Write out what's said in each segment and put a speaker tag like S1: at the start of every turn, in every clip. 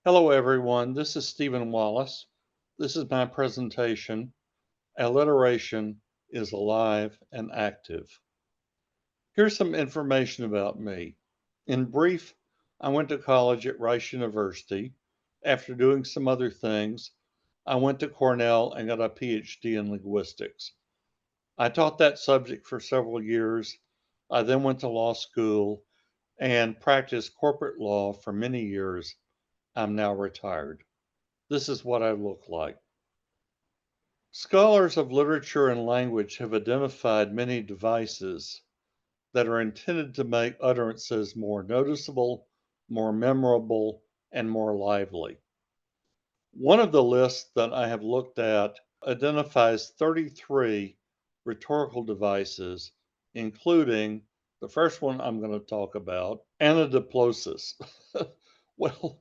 S1: Hello, everyone. This is Stephen Wallace. This is my presentation. Alliteration is alive and active. Here's some information about me. In brief, I went to college at Rice University. After doing some other things, I went to Cornell and got a PhD in linguistics. I taught that subject for several years. I then went to law school and practiced corporate law for many years. I'm now retired. This is what I look like. Scholars of literature and language have identified many devices that are intended to make utterances more noticeable, more memorable, and more lively. One of the lists that I have looked at identifies 33 rhetorical devices, including the first one I'm going to talk about, anadiplosis. Well,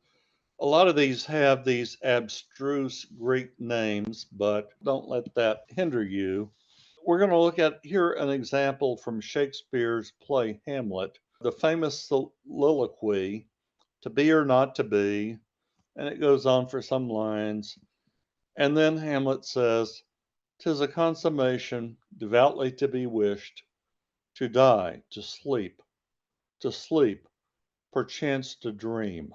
S1: a lot of these have these abstruse Greek names, but don't let that hinder you. We're going to look at here an example from Shakespeare's play Hamlet, the famous soliloquy, to be or not to be, and it goes on for some lines. And then Hamlet says, "'Tis a consummation devoutly to be wished, to die, to sleep, perchance to dream."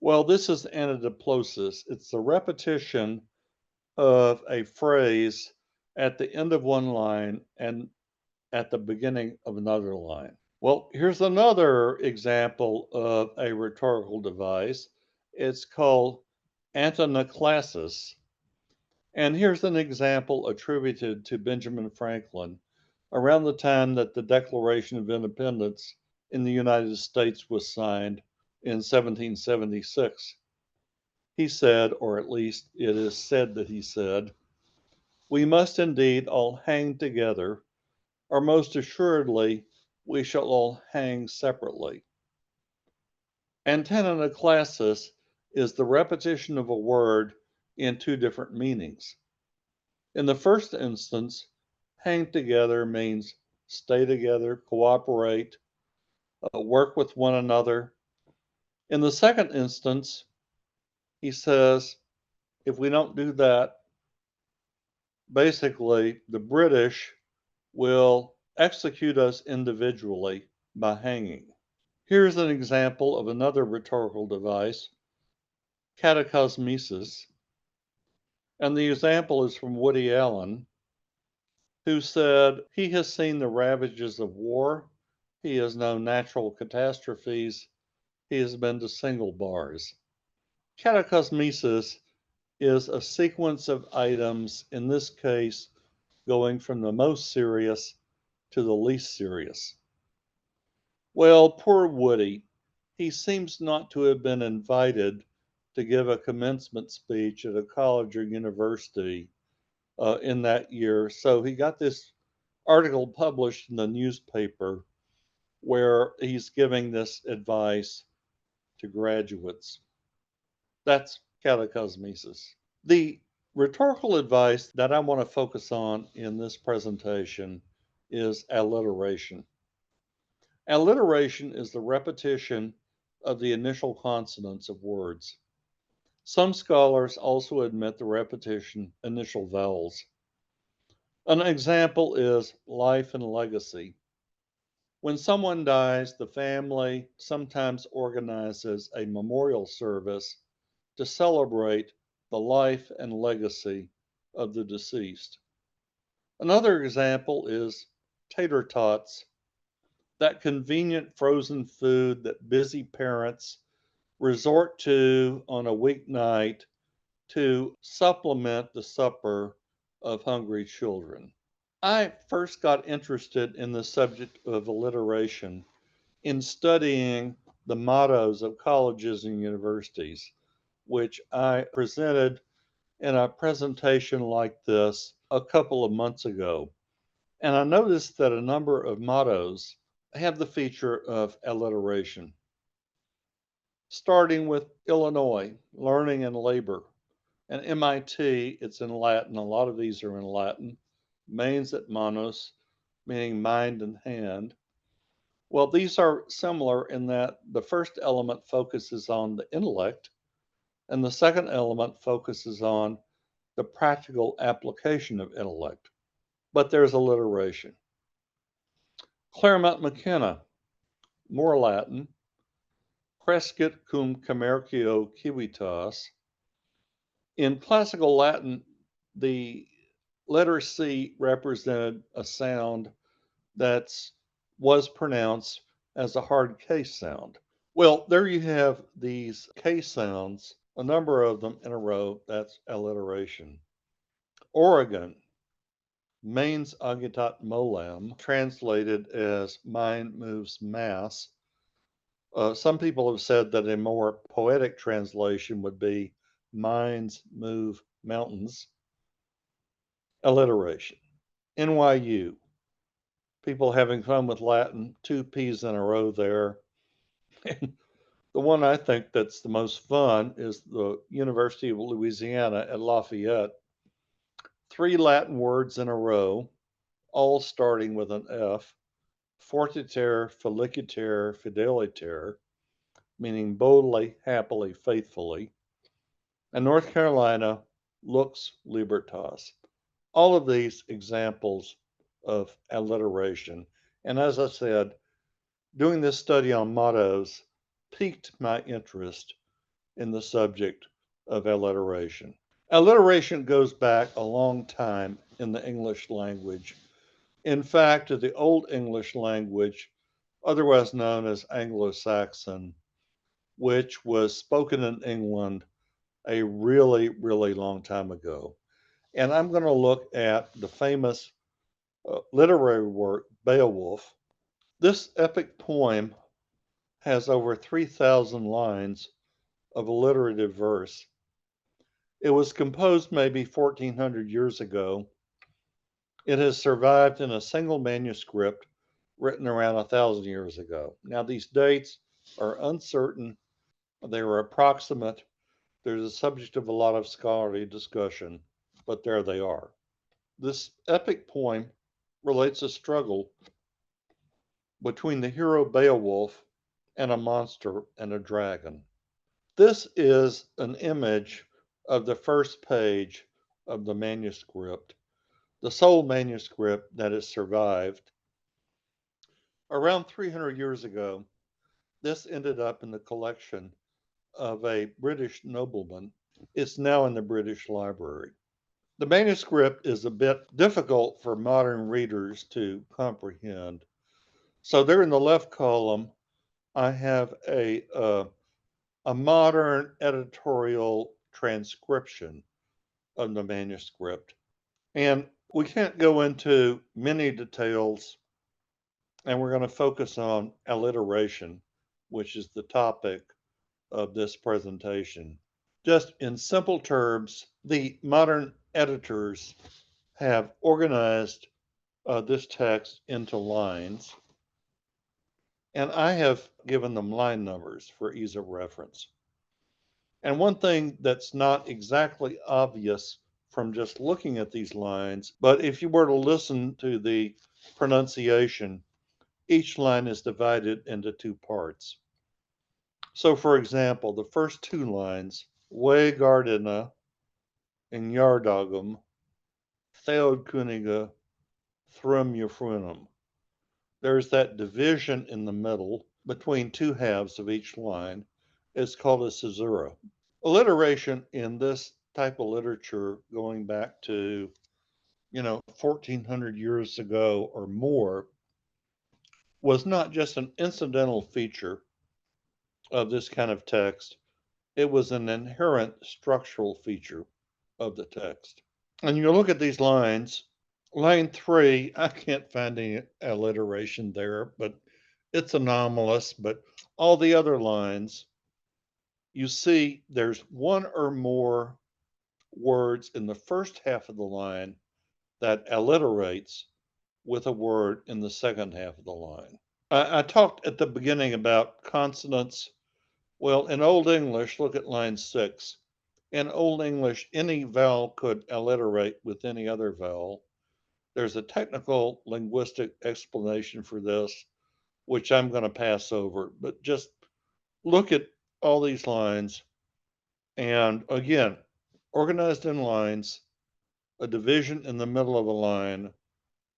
S1: Well, this is anadiplosis. It's the repetition of a phrase at the end of one line and at the beginning of another line. Well, here's another example of a rhetorical device. It's called antonaclasis. And here's an example attributed to Benjamin Franklin around the time that the Declaration of Independence in the United States was signed in 1776. He said, or at least it is said that he said, "We must indeed all hang together, or most assuredly we shall all hang separately." Antenna-classis is the repetition of a word in two different meanings. In the first instance, hang together means stay together, cooperate, work with one another. In the second instance, he says, if we don't do that, basically the British will execute us individually by hanging. Here's an example of another rhetorical device, catacosmesis. And the example is from Woody Allen, who said he has seen the ravages of war, he has known natural catastrophes, he has been to single bars. Catacosmesis is a sequence of items, in this case, going from the most serious to the least serious. Well, poor Woody. He seems not to have been invited to give a commencement speech at a college or university in that year. So he got this article published in the newspaper where he's giving this advice to graduates. That's catacosmesis. The rhetorical advice that I want to focus on in this presentation is alliteration. Alliteration is the repetition of the initial consonants of words. Some scholars also admit the repetition initial vowels. An example is life and legacy. When someone dies, the family sometimes organizes a memorial service to celebrate the life and legacy of the deceased. Another example is tater tots, that convenient frozen food that busy parents resort to on a weeknight to supplement the supper of hungry children. I first got interested in the subject of alliteration in studying the mottos of colleges and universities, which I presented in a presentation like this a couple of months ago. And I noticed that a number of mottos have the feature of alliteration, starting with Illinois, learning and labor. And MIT, it's in Latin. A lot of these are in Latin. Manes et manos, meaning mind and hand. Well, these are similar in that the first element focuses on the intellect, and the second element focuses on the practical application of intellect. But there's alliteration. Claremont McKenna, more Latin, crescit cum commercio civitas. In classical Latin, the letter C represented a sound that was pronounced as a hard case sound. Well, there you have these case sounds, a number of them in a row. That's alliteration. Oregon, Mains agitat molam, translated as mind moves mass. Some people have said that a more poetic translation would be minds move mountains. Alliteration. NYU, people having fun with Latin, two P's in a row there. And the one I think that's the most fun is the University of Louisiana at Lafayette. Three Latin words in a row, all starting with an F. Fortiter, feliciter, fideliter, meaning boldly, happily, faithfully. And North Carolina, lux libertas. All of these examples of alliteration. And as I said, doing this study on mottos piqued my interest in the subject of alliteration. Alliteration goes back a long time in the English language. In fact, the Old English language, otherwise known as Anglo Saxon, which was spoken in England a really, really long time ago. And I'm going to look at the famous literary work, Beowulf. This epic poem has over 3,000 lines of alliterative verse. It was composed maybe 1,400 years ago. It has survived in a single manuscript written around 1,000 years ago. Now, these dates are uncertain, they are approximate. They're the subject of a lot of scholarly discussion, but there they are. This epic poem relates a struggle between the hero Beowulf and a monster and a dragon. This is an image of the first page of the manuscript, the sole manuscript that has survived. Around 300 years ago, this ended up in the collection of a British nobleman. It's now in the British Library. The manuscript is a bit difficult for modern readers to comprehend. So there in the left column, I have a modern editorial transcription of the manuscript. And we can't go into many details, and we're going to focus on alliteration, which is the topic of this presentation. Just in simple terms, the modern editors have organized this text into lines, and I have given them line numbers for ease of reference. And one thing that's not exactly obvious from just looking at these lines, but if you were to listen to the pronunciation, each line is divided into two parts. So, for example, the first two lines, We Gardena in Yardagum, Theod Kuniga, Thrum Euphrunum. There's that division in the middle between two halves of each line. It's called a caesura. Alliteration in this type of literature going back to, 1,400 years ago or more was not just an incidental feature of this kind of text, it was an inherent structural feature of the text. And you look at these lines, line 3, I can't find any alliteration there, but it's anomalous. But all the other lines, you see there's one or more words in the first half of the line that alliterates with a word in the second half of the line. I talked at the beginning about consonants. Well, in Old English, look at line 6. In Old English, any vowel could alliterate with any other vowel. There's a technical linguistic explanation for this, which I'm going to pass over, but just look at all these lines. And again, organized in lines, a division in the middle of a line,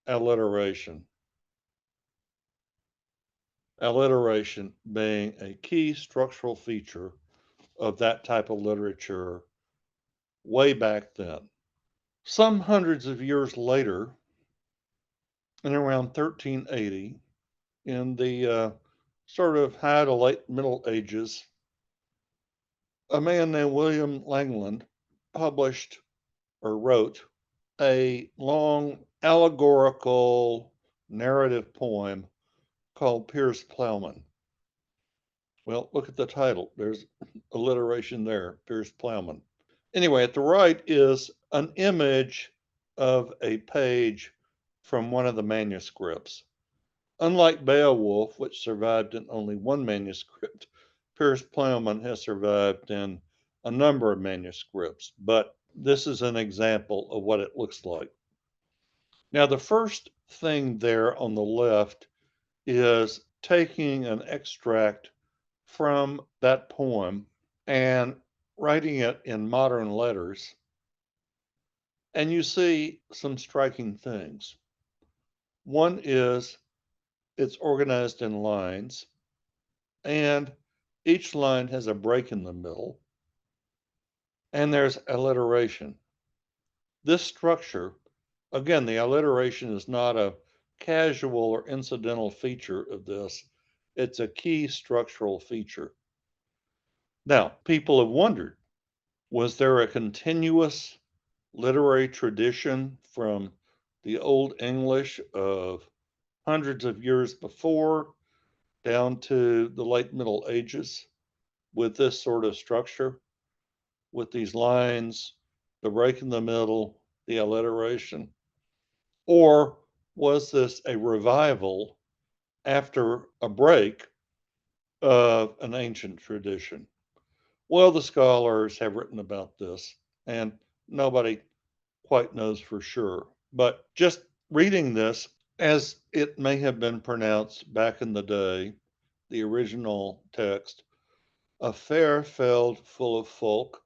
S1: alliteration. Alliteration being a key structural feature of that type of literature way back then. Some hundreds of years later, in around 1380, in the sort of high to late Middle Ages, a man named William Langland published or wrote a long allegorical narrative poem called Piers Plowman. Well, look at the title. There's alliteration there, Piers Plowman. Anyway, at the right is an image of a page from one of the manuscripts. Unlike Beowulf, which survived in only one manuscript, Piers Plowman has survived in a number of manuscripts, but this is an example of what it looks like. Now, the first thing there on the left is taking an extract from that poem and writing it in modern letters. And you see some striking things. One is it's organized in lines, and each line has a break in the middle, and there's alliteration. This structure, again, the alliteration is not a casual or incidental feature of this, it's a key structural feature. Now, people have wondered, was there a continuous literary tradition from the Old English of hundreds of years before down to the late Middle Ages with this sort of structure, with these lines, the break in the middle, the alliteration? Or was this a revival after a break of an ancient tradition? Well, the scholars have written about this, and nobody quite knows for sure. But just reading this, as it may have been pronounced back in the day, the original text, a fair feld full of folk,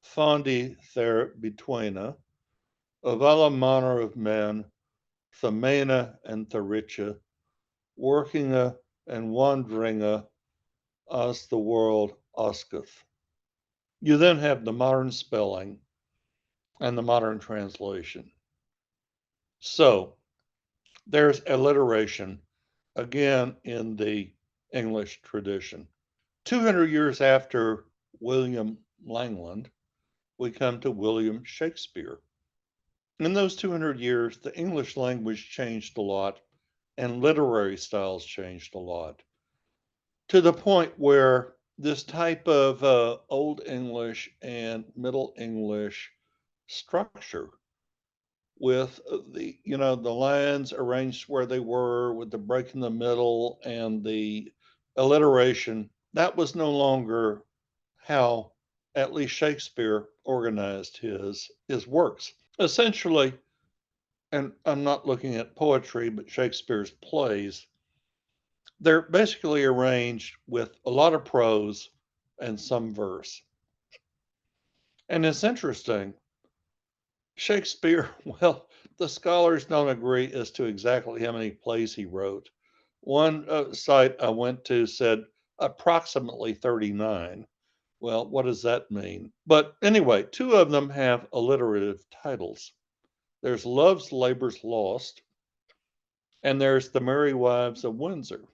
S1: fondi there betweene, of alle manner of men, Themene and Theriche, workinge and wanderinge as the world asketh. You then have the modern spelling and the modern translation. So there's alliteration again in the English tradition. 200 years after William Langland, we come to William Shakespeare. In those 200 years, the English language changed a lot and literary styles changed a lot to the point where this type of Old English and Middle English structure with the lines arranged where they were with the break in the middle and the alliteration, that was no longer how at least Shakespeare organized his works. Essentially, and I'm not looking at poetry, but Shakespeare's plays, they're basically arranged with a lot of prose and some verse. And it's interesting, Shakespeare, well, the scholars don't agree as to exactly how many plays he wrote. One site I went to said approximately 39. Well, what does that mean? But anyway, two of them have alliterative titles. There's Love's Labour's Lost, and there's The Merry Wives of Windsor.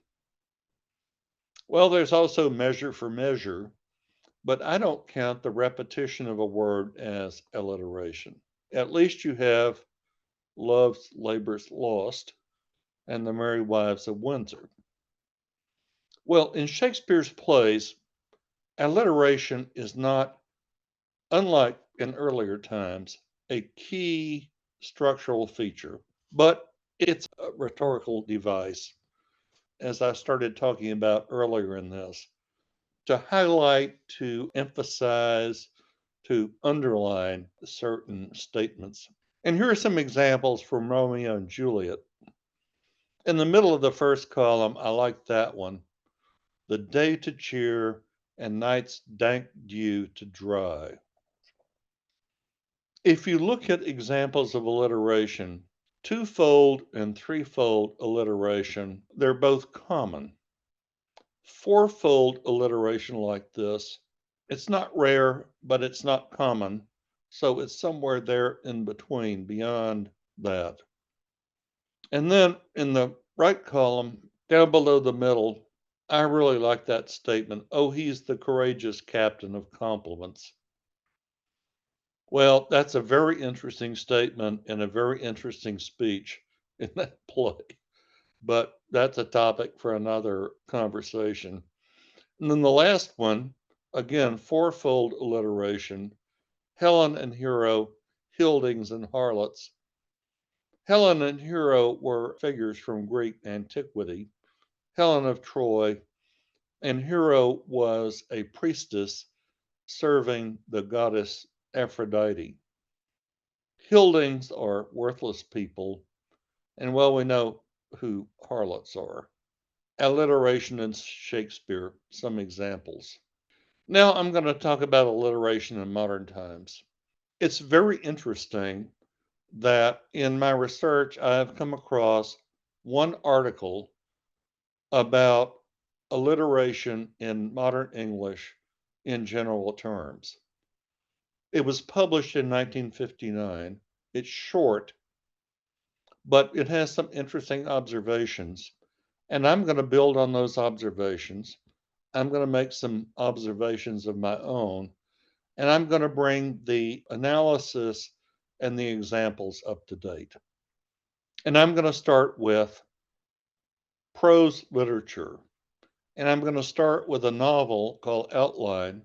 S1: Well, there's also Measure for Measure, but I don't count the repetition of a word as alliteration. At least you have Love's Labour's Lost and The Merry Wives of Windsor. Well, in Shakespeare's plays, alliteration is not, unlike in earlier times, a key structural feature, but it's a rhetorical device, as I started talking about earlier in this, to highlight, to emphasize, to underline certain statements. And here are some examples from Romeo and Juliet. In the middle of the first column, I like that one. The day to cheer and night's dank dew to dry. If you look at examples of alliteration, twofold and threefold alliteration, they're both common. Fourfold alliteration like this, it's not rare, but it's not common. So it's somewhere there in between, beyond that. And then in the right column, down below the middle, I really like that statement. Oh, he's the courageous captain of compliments. Well, that's a very interesting statement and a very interesting speech in that play. But that's a topic for another conversation. And then the last one, again, fourfold alliteration, Helen and Hero, Hildings and Harlots. Helen and Hero were figures from Greek antiquity. Helen of Troy, and Hero was a priestess serving the goddess Aphrodite. Hildings are worthless people, and well, we know who harlots are. Alliteration in Shakespeare, some examples. Now I'm going to talk about alliteration in modern times. It's very interesting that in my research, I've come across one article about alliteration in modern English in general terms. It was published in 1959. It's short, but it has some interesting observations. And I'm going to build on those observations. I'm going to make some observations of my own, and I'm going to bring the analysis and the examples up to date. And I'm going to start with prose literature. And I'm going to start with a novel called Outline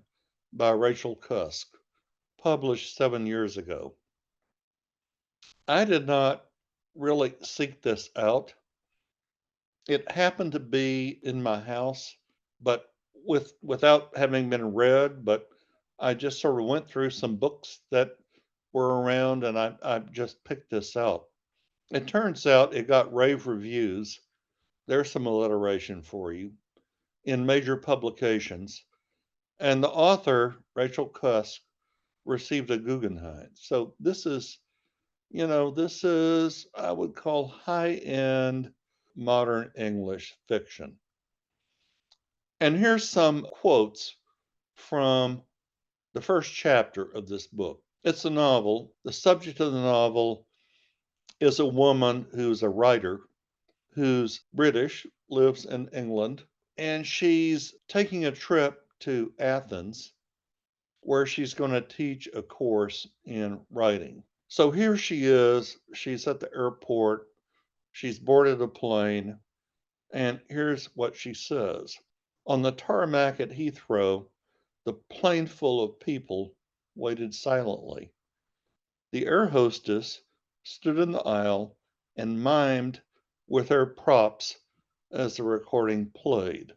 S1: by Rachel Cusk, published 7 years ago. I did not really seek this out. It happened to be in my house, but without having been read, but I just sort of went through some books that were around and I just picked this out. It turns out it got rave reviews. There's some alliteration for you in major publications. And the author, Rachel Cusk, received a Guggenheim. So this is, this is, I would call high end modern English fiction. And here's some quotes from the first chapter of this book. It's a novel. The subject of the novel is a woman who's a writer who's British, lives in England, and she's taking a trip to Athens where she's going to teach a course in writing. So here she is. She's at the airport. She's boarded a plane. And here's what she says. On the tarmac at Heathrow, the plane full of people waited silently. The air hostess stood in the aisle and mimed with her props as the recording played.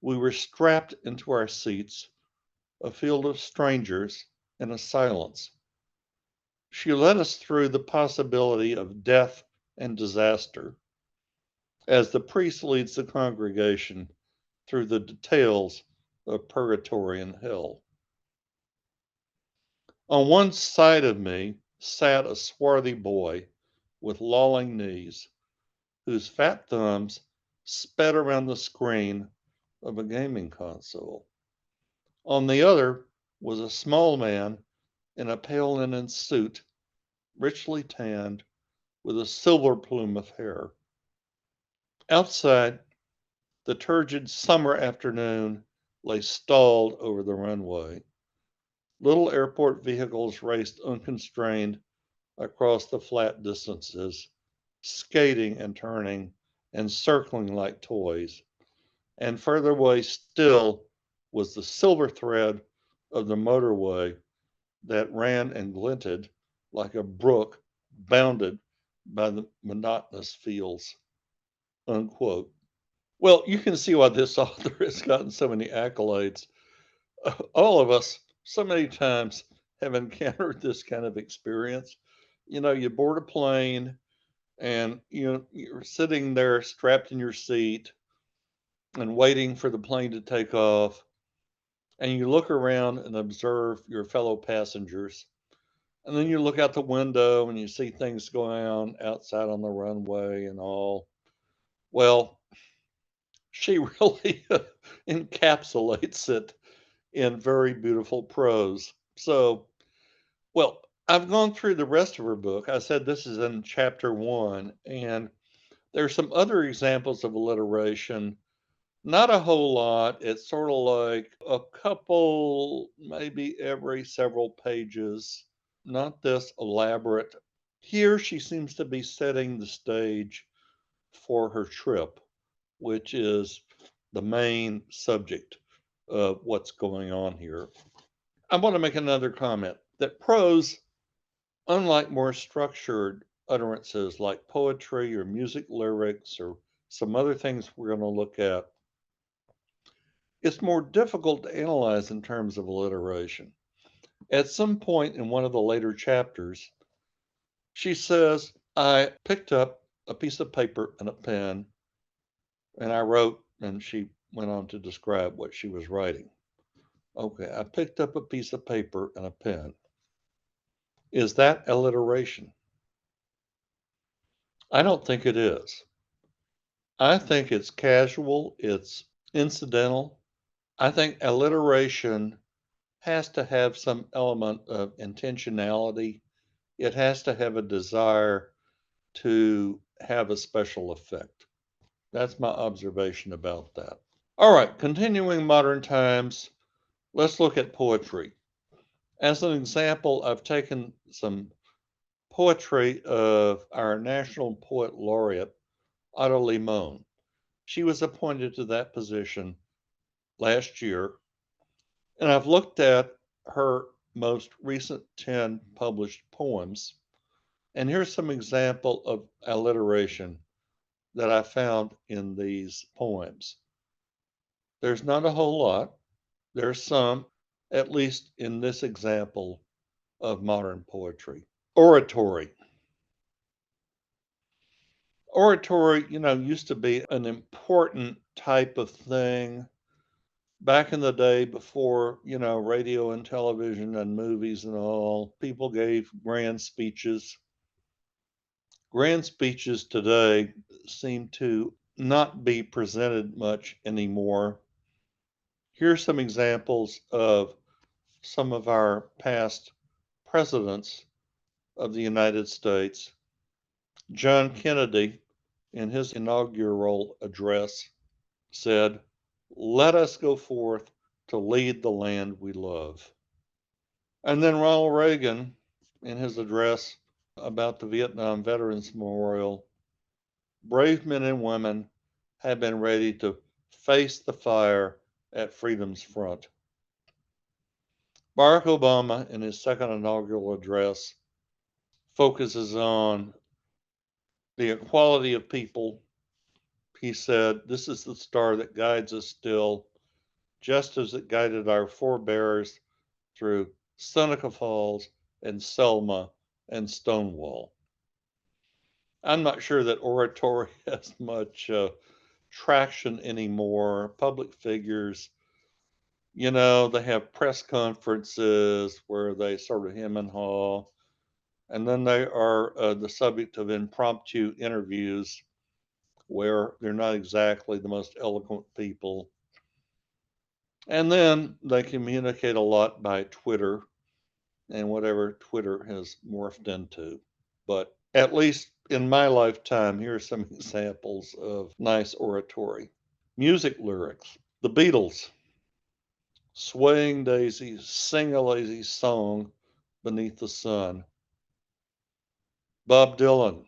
S1: We were strapped into our seats, a field of strangers, and a silence. She led us through the possibility of death and disaster as the priest leads the congregation through the details of purgatory and hell. On one side of me sat a swarthy boy with lolling knees, whose fat thumbs sped around the screen of a gaming console. On the other was a small man in a pale linen suit, richly tanned, with a silver plume of hair. Outside, the turgid summer afternoon lay stalled over the runway. Little airport vehicles raced unconstrained across the flat distances, skating and turning and circling like toys. And further away still was the silver thread of the motorway that ran and glinted like a brook bounded by the monotonous fields. Unquote. Well, you can see why this author has gotten so many accolades. All of us, so many times, have encountered this kind of experience. You board a plane, And you're sitting there strapped in your seat and waiting for the plane to take off, and you look around and observe your fellow passengers. And then you look out the window and you see things going on outside on the runway and all. Well, she really encapsulates it in very beautiful prose. So, well, I've gone through the rest of her book. I said this is in chapter one, and there's some other examples of alliteration. Not a whole lot. It's sort of like a couple, maybe every several pages. Not this elaborate. Here she seems to be setting the stage for her trip, which is the main subject of what's going on here. I want to make another comment that prose, unlike more structured utterances like poetry or music lyrics or some other things we're going to look at, it's more difficult to analyze in terms of alliteration. At some point in one of the later chapters, she says, I picked up a piece of paper and a pen and I wrote, and she went on to describe what she was writing. Okay, I picked up a piece of paper and a pen. Is that alliteration? I don't think it is. I think it's casual, it's incidental. I think alliteration has to have some element of intentionality. It has to have a desire to have a special effect. That's my observation about that. All right, continuing modern times, let's look at poetry. As an example, I've taken some poetry of our national poet laureate, Otto Limon. She was appointed to that position last year, and I've looked at her most recent 10 published poems. And here's some example of alliteration that I found in these poems. There's not a whole lot. There's some, at least in this example of modern poetry. Oratory. Oratory, used to be an important type of thing back in the day before, radio and television and movies and all. People gave grand speeches. Grand speeches today seem to not be presented much anymore. Here's some examples of some of our past presidents of the United States. John Kennedy, in his inaugural address, said, let us go forth to lead the land we love. And then Ronald Reagan, in his address about the Vietnam Veterans Memorial, brave men and women have been ready to face the fire at freedom's front. Barack Obama, in his second inaugural address, focuses on the equality of people. He said, this is the star that guides us still, just as it guided our forebears through Seneca Falls and Selma and Stonewall. I'm not sure that oratory has much traction anymore. Public figures, they have press conferences where they sort of hem and haw, and then they are the subject of impromptu interviews where they're not exactly the most eloquent people. And then they communicate a lot by Twitter and whatever Twitter has morphed into. But at least in my lifetime, here are some examples of nice oratory. Music lyrics. The Beatles, swaying daisies, sing a lazy song beneath the sun. Bob Dylan,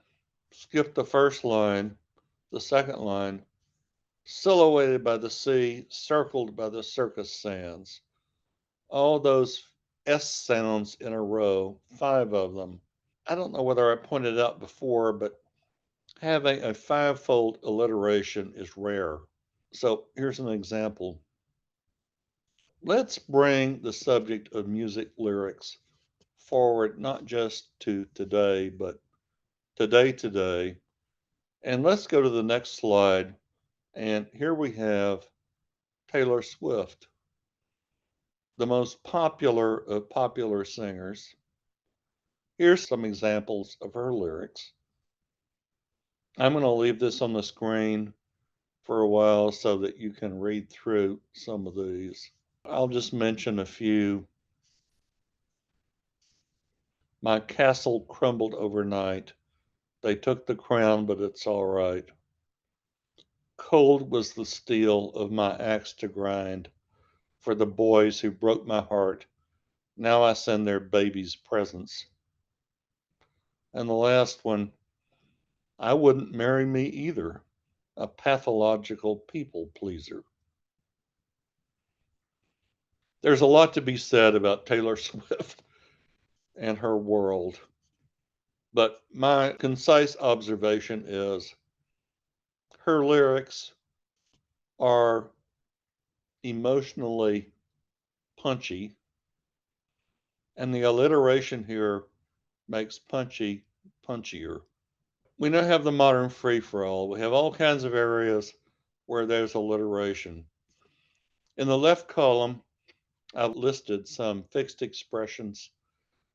S1: skip the first line, the second line, silhouetted by the sea, circled by the circus sands. All those S sounds in a row, 5 of them. I don't know whether I pointed out before, but having a five-fold alliteration is rare. So here's an example. Let's bring the subject of music lyrics forward, not just to today, but today. And let's go to the next slide. And here we have Taylor Swift, the most popular of popular singers. Here's some examples of her lyrics. I'm going to leave this on the screen for a while so that you can read through some of these. I'll just mention a few. My castle crumbled overnight. They took the crown, but it's all right. Cold was the steel of my axe to grind for the boys who broke my heart. Now I send their babies presents. And the last one, I wouldn't marry me either, a pathological people pleaser. There's a lot to be said about Taylor Swift and her world, but my concise observation is her lyrics are emotionally punchy, and the alliteration here makes punchy punchier. We now have the modern free for all. We have all kinds of areas where there's alliteration. In the left column, I've listed some fixed expressions.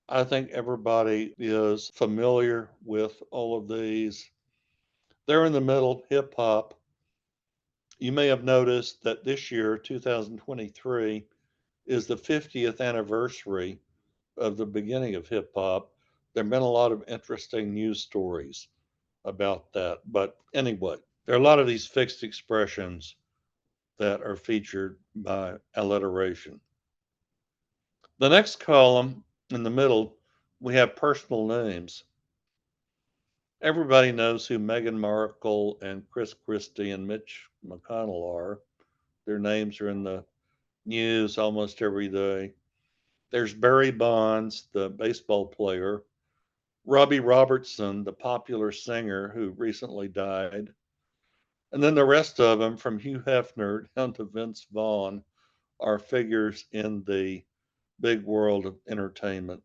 S1: I think everybody is familiar with all of these. There in the middle, hip hop. You may have noticed that this year, 2023, is the 50th anniversary of the beginning of hip hop. There have been a lot of interesting news stories about that. But anyway, there are a lot of these fixed expressions that are featured by alliteration. The next column in the middle, we have personal names. Everybody knows who Meghan Markle and Chris Christie and Mitch McConnell are. Their names are in the news almost every day. There's Barry Bonds, the baseball player, Robbie Robertson, the popular singer who recently died, and then the rest of them, from Hugh Hefner down to Vince Vaughn, are figures in the big world of entertainment.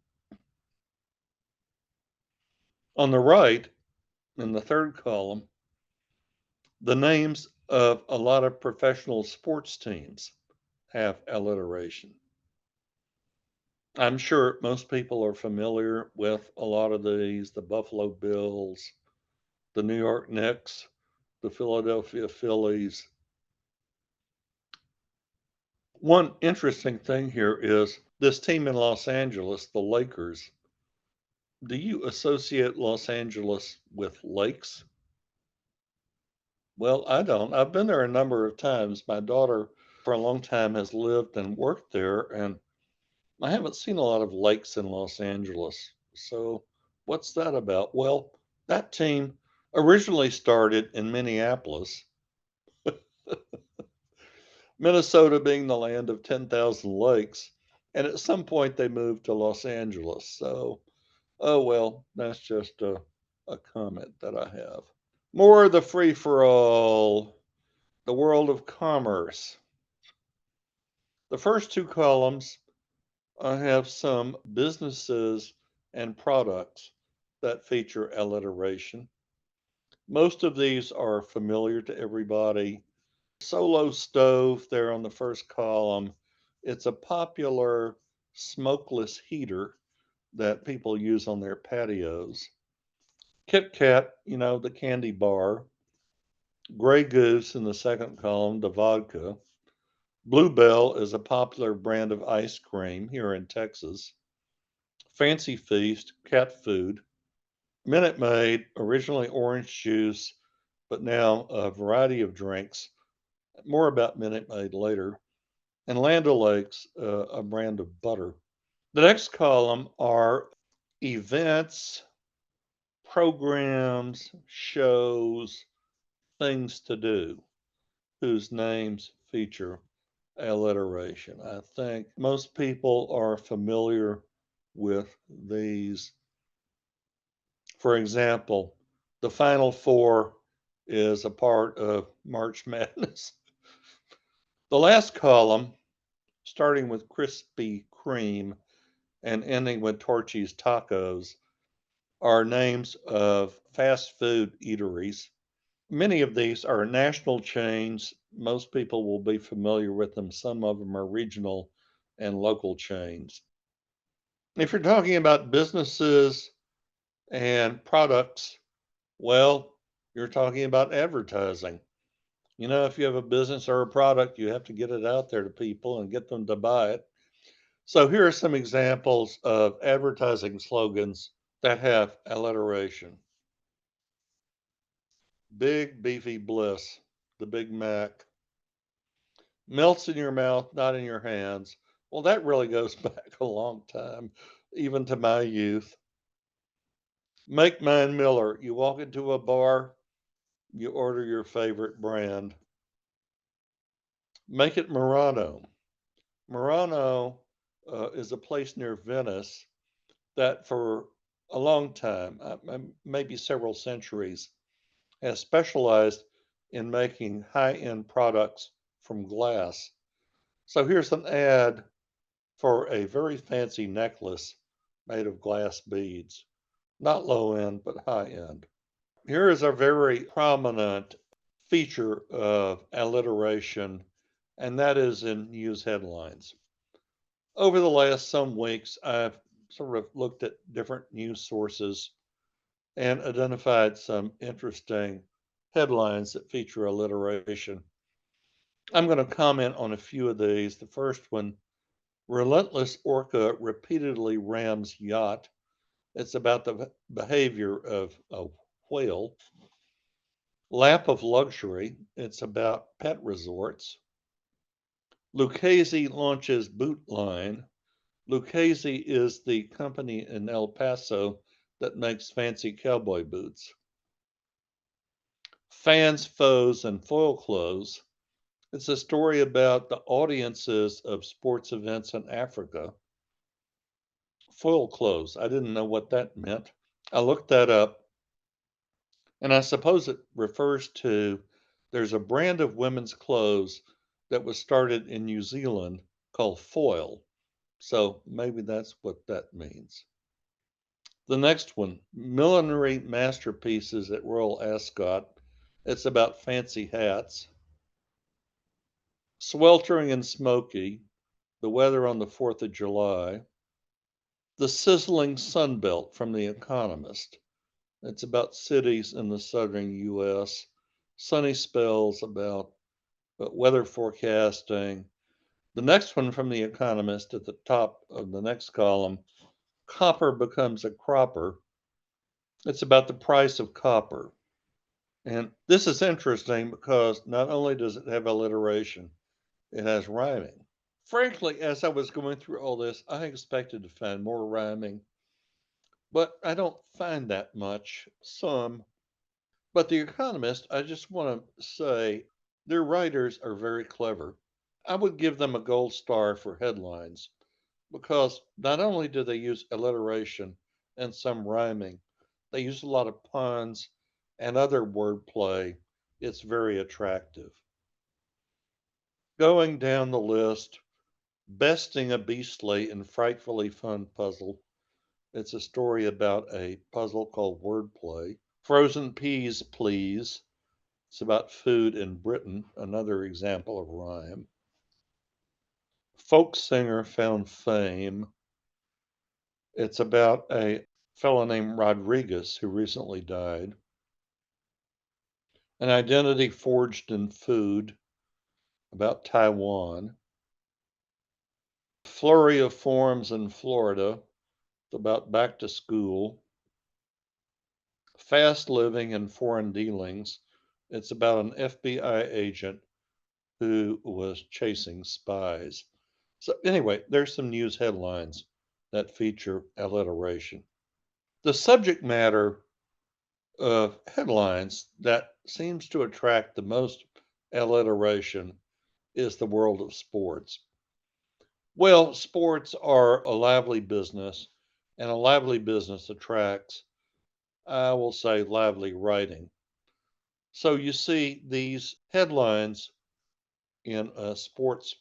S1: On the right, in the third column, the names of a lot of professional sports teams have alliteration. I'm sure most people are familiar with a lot of these: the Buffalo Bills, the New York Knicks, the Philadelphia Phillies. One interesting thing here is this team in Los Angeles, the Lakers. Do you associate Los Angeles with lakes? Well, I don't. I've been there a number of times. My daughter, for a long time, has lived and worked there, and I haven't seen a lot of lakes in Los Angeles. So, what's that about? Well, that team originally started in Minneapolis, Minnesota being the land of 10,000 lakes, and at some point they moved to Los Angeles. So, oh well, that's just a comment that I have. More of the free for all, the world of commerce. The first two columns have some businesses and products that feature alliteration. Most of these are familiar to everybody. Solo stove there on the first column. It's a popular smokeless heater that people use on their patios. Kit Kat, the candy bar. Grey Goose in the second column, the vodka. Bluebell is a popular brand of ice cream here in Texas. Fancy Feast, cat food. Minute Maid, originally orange juice, but now a variety of drinks. More about Minute Maid later. And Land O'Lakes, a brand of butter. The next column are events, programs, shows, things to do, whose names feature alliteration. I think most people are familiar with these. For example, the Final Four is a part of March Madness. The last column, starting with Krispy Kreme and ending with Torchy's Tacos, are names of fast food eateries. Many of these are national chains. Most people will be familiar with them. Some of them are regional and local chains. If you're talking about businesses and products, well, you're talking about advertising. If you have a business or a product, you have to get it out there to people and get them to buy it. So here are some examples of advertising slogans that have alliteration. Big beefy bliss, the Big Mac. Melts in your mouth, not in your hands. Well, that really goes back a long time, even to my youth. Make mine Miller. You walk into a bar, you order your favorite brand. Make it Murano. Murano is a place near Venice that for a long time, maybe several centuries, has specialized in making high end products from glass. So here's an ad for a very fancy necklace made of glass beads. Not low end, but high end. Here is a very prominent feature of alliteration, and that is in news headlines. Over the last some weeks, I've sort of looked at different news sources and identified some interesting headlines that feature alliteration. I'm going to comment on a few of these. The first one: Relentless orca repeatedly rams yacht. It's about the behavior of a whale. Lap of luxury. It's about pet resorts. Lucchese launches boot line. Lucchese is the company in El Paso that makes fancy cowboy boots. Fans, foes, and foil clothes. It's a story about the audiences of sports events in Africa. Foil clothes. I didn't know what that meant. I looked that up, and I suppose it refers to there's a brand of women's clothes that was started in New Zealand called foil. So maybe that's what that means. The next one, millinery masterpieces at Royal Ascot. It's about fancy hats. Sweltering and smoky, the weather on the 4th of July. The sizzling sun belt from The Economist. It's about cities in the southern U.S. Sunny spells about weather forecasting. The next one from The Economist at the top of the next column, copper becomes a cropper. It's about the price of copper. And this is interesting because not only does it have alliteration, it has rhyming. Frankly, as I was going through all this, I expected to find more rhyming, but I don't find that much. Some. But The Economist, I just want to say their writers are very clever. I would give them a gold star for headlines because not only do they use alliteration and some rhyming, they use a lot of puns and other wordplay. It's very attractive. Going down the list, besting a beastly and frightfully fun puzzle. It's a story about a puzzle called Wordplay. Frozen peas, please. It's about food in Britain, another example of rhyme. Folk singer found fame. It's about a fellow named Rodriguez who recently died. An identity forged in food, about Taiwan. Flurry of forms in Florida, it's about back to school. Fast living and foreign dealings, it's about an FBI agent who was chasing spies. So, anyway, there's some news headlines that feature alliteration. The subject matter of headlines that seems to attract the most alliteration is the world of sports. Well, sports are a lively business, and a lively business attracts, I will say, lively writing. So you see these headlines in sports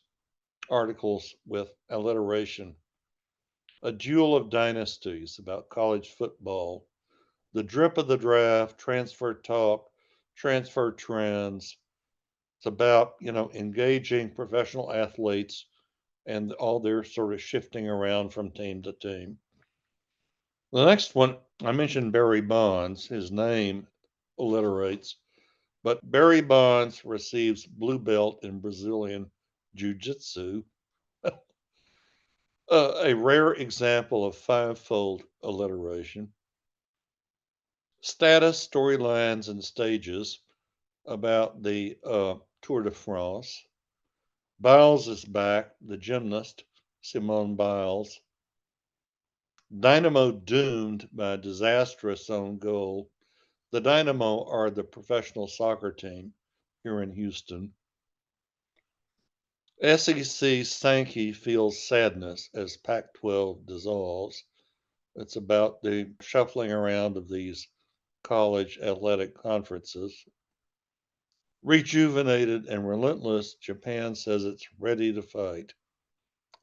S1: articles with alliteration. A duel of dynasties about college football. The drip of the draft, transfer talk, transfer trends. It's about, engaging professional athletes and all their sort of shifting around from team to team. The next one, I mentioned Barry Bonds. His name alliterates, but Barry Bonds receives blue belt in Brazilian Jiu Jitsu, a rare example of fivefold alliteration. Status, storylines, and stages about the Tour de France. Biles is back, the gymnast, Simone Biles. Dynamo doomed by a disastrous own goal. The Dynamo are the professional soccer team here in Houston. SEC Sankey feels sadness as Pac 12 dissolves. It's about the shuffling around of these college athletic conferences. Rejuvenated and relentless, Japan says it's ready to fight.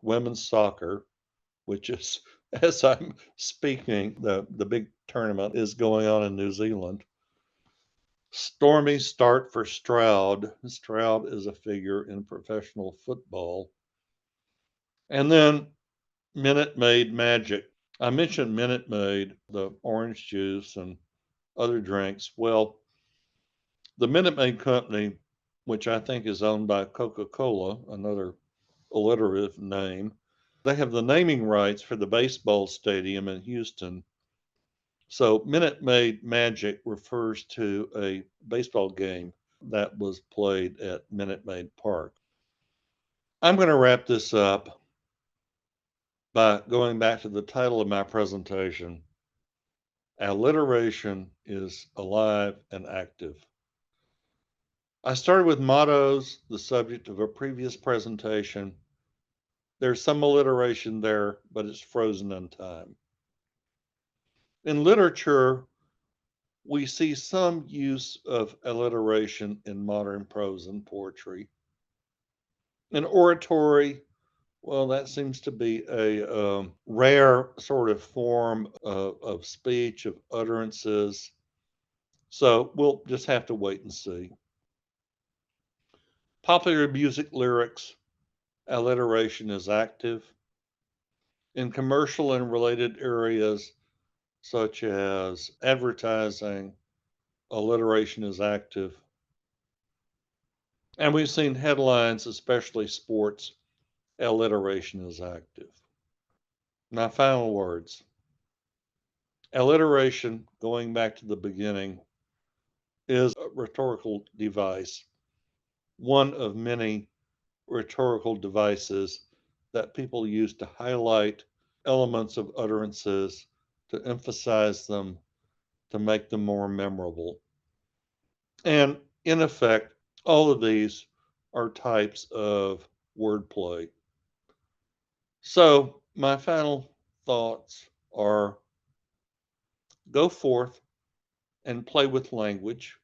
S1: Women's soccer, which is, as I'm speaking, the big tournament is going on in New Zealand. Stormy start for Stroud. Stroud is a figure in professional football. And then Minute Maid Magic. I mentioned Minute Maid, the orange juice and other drinks. Well, the Minute Maid Company, which I think is owned by Coca Cola, another alliterative name, they have the naming rights for the baseball stadium in Houston. So Minute Maid Magic refers to a baseball game that was played at Minute Maid Park. I'm going to wrap this up by going back to the title of my presentation. Alliteration is alive and active. I started with mottos, the subject of a previous presentation. There's some alliteration there, but it's frozen in time. In literature, we see some use of alliteration in modern prose and poetry. In oratory, well, that seems to be a rare sort of form of speech, of utterances. So we'll just have to wait and see. Popular music lyrics, alliteration is active. In commercial and related areas, such as advertising, alliteration is active. And we've seen headlines, especially sports, alliteration is active. My final words. Alliteration, going back to the beginning, is a rhetorical device, one of many rhetorical devices that people use to highlight elements of utterances, to emphasize them, to make them more memorable. And in effect, all of these are types of wordplay. So, my final thoughts are go forth and play with language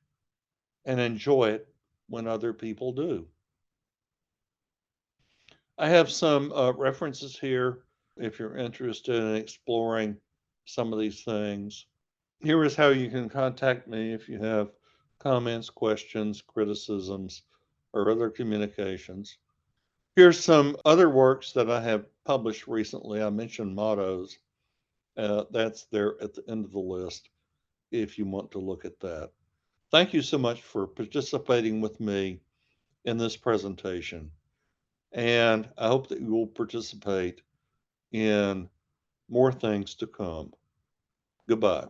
S1: and enjoy it when other people do. I have some references here if you're interested in exploring some of these things. Here is how you can contact me if you have comments, questions, criticisms, or other communications. Here's some other works that I have published recently. I mentioned mottos. That's there at the end of the list if you want to look at that. Thank you so much for participating with me in this presentation. And I hope that you will participate in more things to come. Goodbye.